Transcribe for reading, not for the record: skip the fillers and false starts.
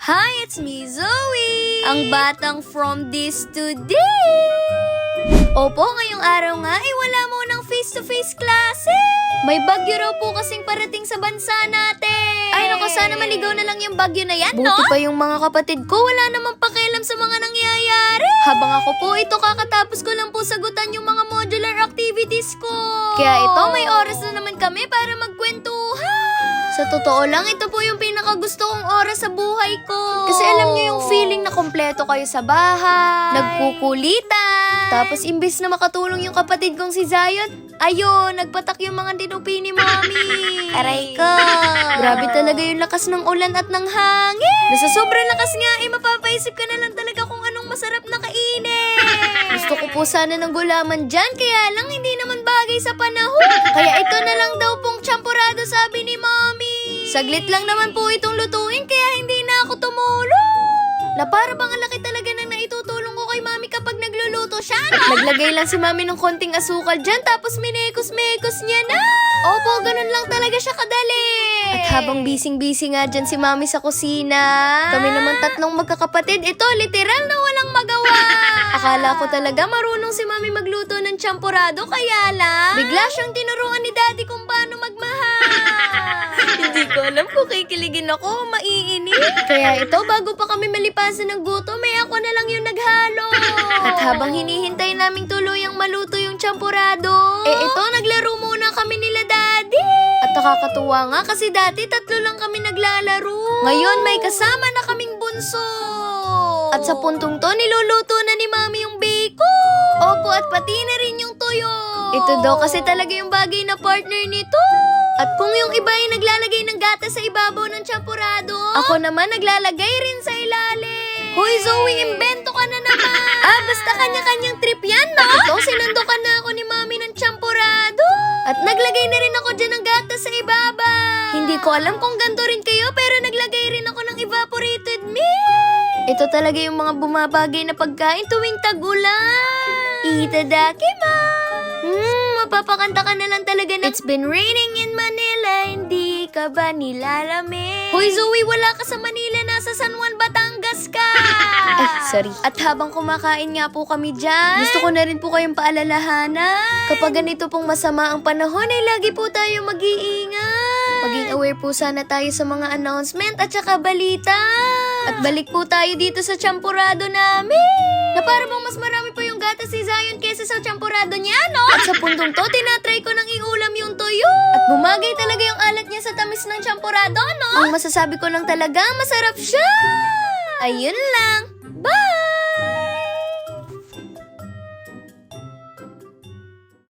Hi, it's me, Zoe! Ang batang from this to this! Opo, ngayong araw nga ay wala munang face-to-face classes! May bagyo raw po kasing parating sa bansa natin! Ay naku, sana maligaw na lang yung bagyo na yan, no? Buti pa yung mga kapatid ko, wala namang pakialam sa mga nangyayari! Habang ako po ito, kakatapos ko lang po sagutan yung mga modular activities ko! Kaya ito, may oras na naman kami para magkwentuhan! Sa totoo lang, ito po yung pinakagusto kong oras sa buhay ko. Kasi alam niyo yung feeling na kompleto kayo sa bahay, nagkukulitan, tapos imbis na makatulong yung kapatid kong si Zion, ayun, nagpatak yung mga dinupi ni Mami. Aray ko. Grabe talaga yung lakas ng ulan at ng hangin. Nasa sobrang lakas nga, mapapaisip ka na lang talaga kung anong masarap na kainin. Gusto ko po sana ng gulaman dyan, kaya lang hindi naman bagay sa panahon. Kaya ito na lang daw pong champurado, sabi ni Mami. Saglit lang naman po itong lutuin, kaya hindi na ako tumulong. Na para bang ang laki talaga ng naitutulong ko kay Mami kapag nagluluto siya, no? Naglagay lang si Mami ng konting asukal dyan, tapos minekos-mekos niya na. Opo, ganun lang talaga siya kadali. At habang bising-busy nga dyan si Mami sa kusina, kami naman tatlong magkakapatid, ito literal na walang magawa. Akala ko talaga marunong si Mami magluto ng champurado, kaya lang bigla siyang tinuruan ni Daddy kung paano magmahal. Hindi ko alam kung kikiligin ako o maiinip. Kaya ito, bago pa kami malipasan ng gutom, ako na lang yung naghalo. At habang hinihintay naming tuluyang maluto yung champurado, ito, naglaro muna kami nila Daddy. At nakakatuwa nga kasi dati tatlo lang kami naglalaro. Ngayon, may kasama na kaming bunso. At sa puntong to, niluluto na ni Mami yung bacon. Opo, at pati na rin yung tuyo. Ito daw kasi talaga yung bagay na partner nito. At kung yung iba ay naglalagay ng gatas sa ibabaw ng champurado, ako naman naglalagay rin sa ilalim. Hoy Zoe, imbento ka na naman. Basta kanya-kanyang trip yan, no? At ito, sinundukan na ako ni Mami ng champurado. At naglagay na rin ako dyan ng gatas sa ibabaw. Hindi ko alam kung ganito rin kayo, pero naglagay rin ako ng evaporated milk. Ito talaga yung mga bumabagay na pagkain tuwing tag-ulan. Itadakimasu. Mapapakanta ka na lang talaga na It's been raining in Manila, hindi ka ba nilalamig? Hoy Zoe, wala ka sa Manila, nasa San Juan, Batangas ka! Ay, sorry. At habang kumakain nga po kami dyan, gusto ko na rin po kayong paalalahanan. Kapag ganito pong masama ang panahon, ay lagi po tayo mag-iingat. Maging aware po sana tayo sa mga announcement at saka balita. At balik po tayo dito sa champurado namin. Na para bang mas marami pa yung gatas si Zion kesa sa champurado niya, no? At sa puntong to, tinatry ko nang iulam yung tuyo. At bumagay talaga yung alat niya sa tamis ng champurado, no? Ang masasabi ko lang talaga, masarap siya. Ayun lang. Bye!